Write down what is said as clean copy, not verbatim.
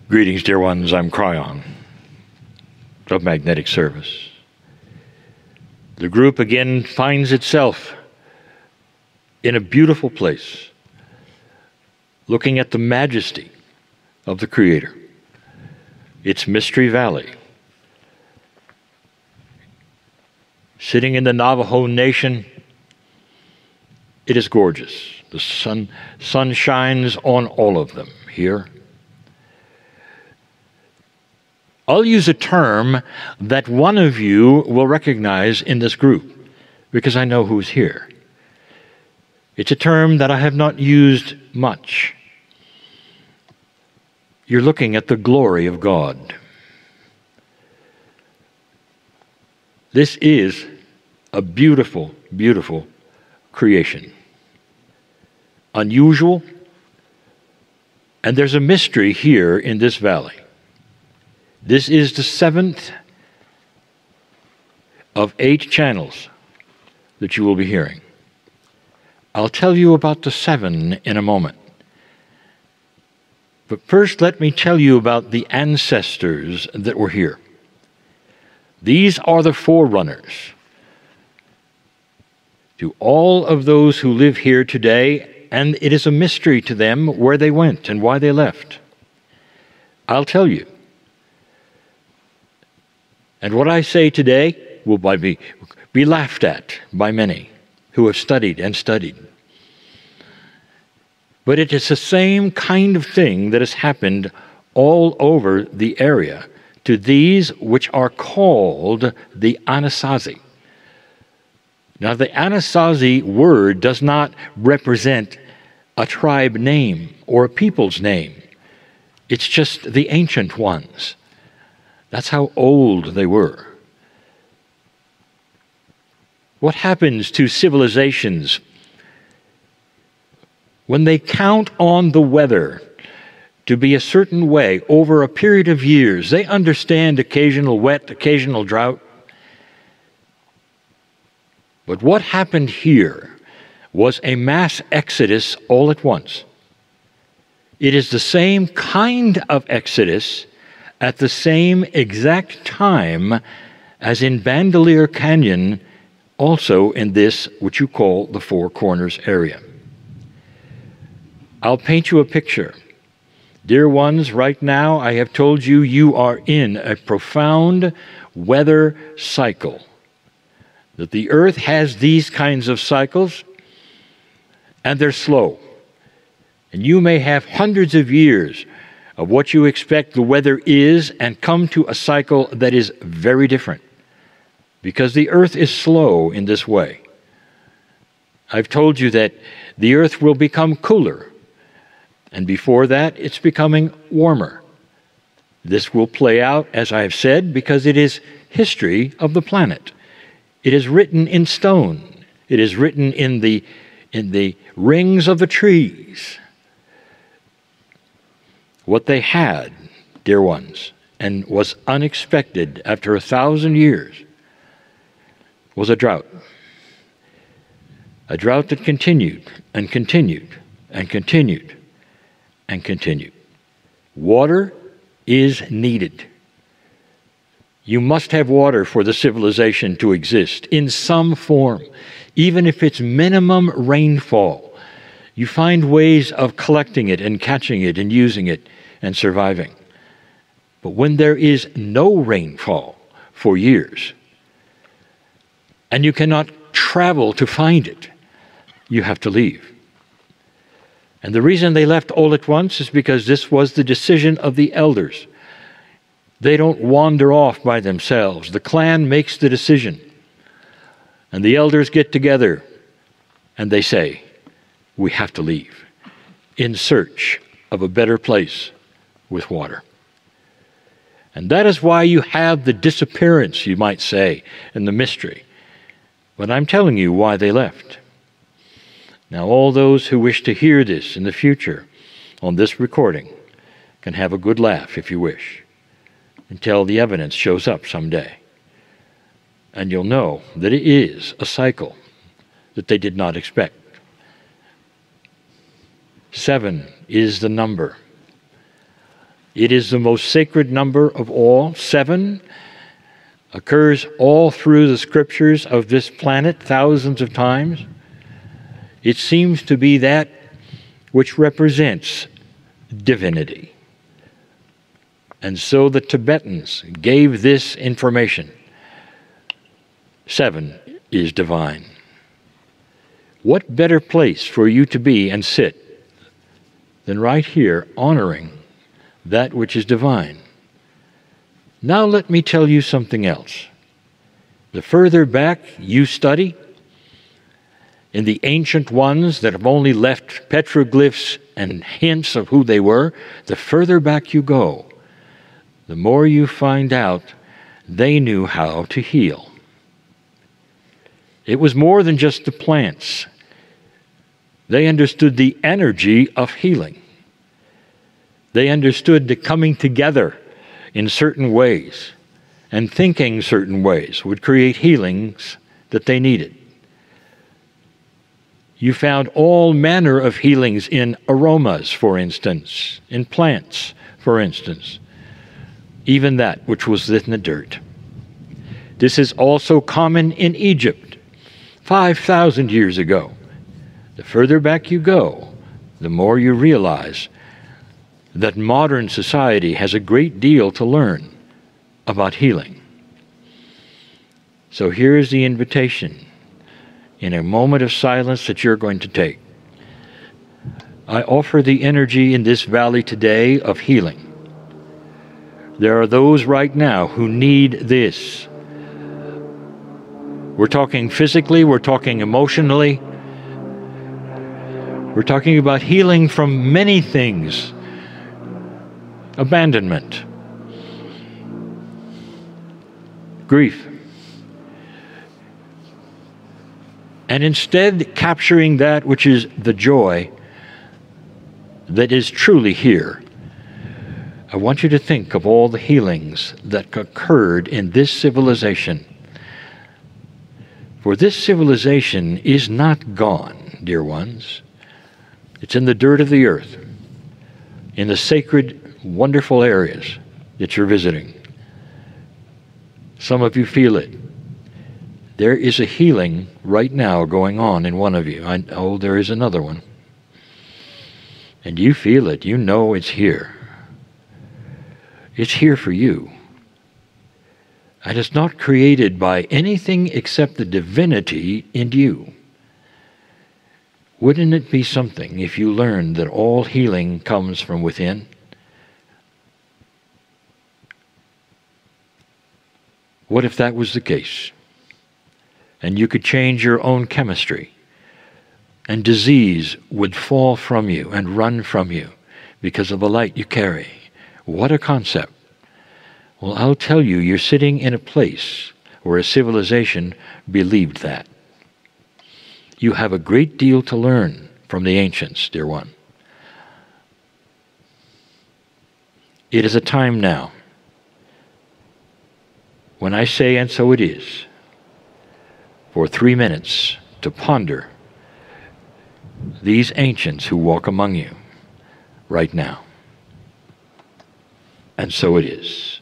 Greetings, dear ones. I'm KRYON of Magnetic Service. The group again finds itself in a beautiful place, looking at the majesty of the Creator. It's Mystery Valley. Sitting in the Navajo Nation, it is gorgeous. The sun shines on all of them here. I'll use a term that one of you will recognize in this group, because I know who's here. It's a term that I have not used much. You're looking at the glory of God. This is a beautiful, beautiful creation. Unusual, and there's a mystery here in this valley. This is the 7th of 8 channels that you will be hearing. I'll tell you about the 7 in a moment. But first, let me tell you about the ancestors that were here. These are the forerunners to all of those who live here today, and it is a mystery to them where they went and why they left. I'll tell you. And what I say today will be laughed at by many who have studied and studied. But it is the same kind of thing that has happened all over the area to these which are called the Anasazi. Now, the Anasazi word does not represent a tribe name or a people's name. It's just the ancient ones. That's how old they were. What happens to civilizations when they count on the weather to be a certain way over a period of years? They understand occasional wet, occasional drought. But what happened here was a mass exodus all at once. It is the same kind of exodus at the same exact time as in Bandelier Canyon, also in this, which you call the Four Corners area. I'll paint you a picture. Dear ones, right now I have told you you are in a profound weather cycle. That the earth has these kinds of cycles, and they're slow. And you may have hundreds of years of what you expect the weather is and come to a cycle that is very different. Because the earth is slow in this way. I've told you that the earth will become cooler. And before that, it's becoming warmer. This will play out, as I have said, because it is history of the planet. It is written in stone. It is written in the rings of the trees. What they had, dear ones, and was unexpected after 1,000 years, was a drought. A drought that continued and continued and continued and continued. Water is needed. You must have water for the civilization to exist in some form, even if it's minimum rainfall. You find ways of collecting it and catching it and using it and surviving. But when there is no rainfall for years, and you cannot travel to find it, you have to leave. And the reason they left all at once is because this was the decision of the elders. They don't wander off by themselves. The clan makes the decision. And the elders get together and they say, we have to leave in search of a better place with water. And that is why you have the disappearance, you might say, and the mystery. But I'm telling you why they left. Now, all those who wish to hear this in the future on this recording can have a good laugh if you wish, until the evidence shows up someday. And you'll know that it is a cycle that they did not expect. 7 is the number. It is the most sacred number of all. 7 occurs all through the scriptures of this planet thousands of times. It seems to be that which represents divinity. And so the Tibetans gave this information. 7 is divine. What better place for you to be and sit than right here, honoring that which is divine? Now let me tell you something else. The further back you study, in the ancient ones that have only left petroglyphs and hints of who they were, the further back you go, the more you find out they knew how to heal. It was more than just the plants. They understood the energy of healing. They understood the coming together in certain ways and thinking certain ways would create healings that they needed. You found all manner of healings in aromas, for instance, in plants, for instance, even that which was in the dirt. This is also common in Egypt, 5,000 years ago. The further back you go, the more you realize that modern society has a great deal to learn about healing. So here is the invitation in a moment of silence that you're going to take. I offer the energy in this valley today of healing. There are those right now who need this. We're talking physically, we're talking emotionally, we're talking about healing from many things. Abandonment, grief, and instead capturing that which is the joy that is truly here. I want you to think of all the healings that occurred in this civilization. For this civilization is not gone, dear ones. It's in the dirt of the earth, in the sacred, wonderful areas that you're visiting. Some of you feel it. There is a healing right now going on in one of you. I know there is another one. And you feel it. You know it's here. It's here for you. And it's not created by anything except the divinity in you. Wouldn't it be something if you learned that all healing comes from within? What if that was the case? And you could change your own chemistry, and disease would fall from you and run from you because of the light you carry. What a concept. Well, I'll tell you, you're sitting in a place where a civilization believed that. You have a great deal to learn from the ancients, dear one. It is a time now when I say, and so it is, for 3 minutes to ponder these ancients who walk among you right now. And so it is.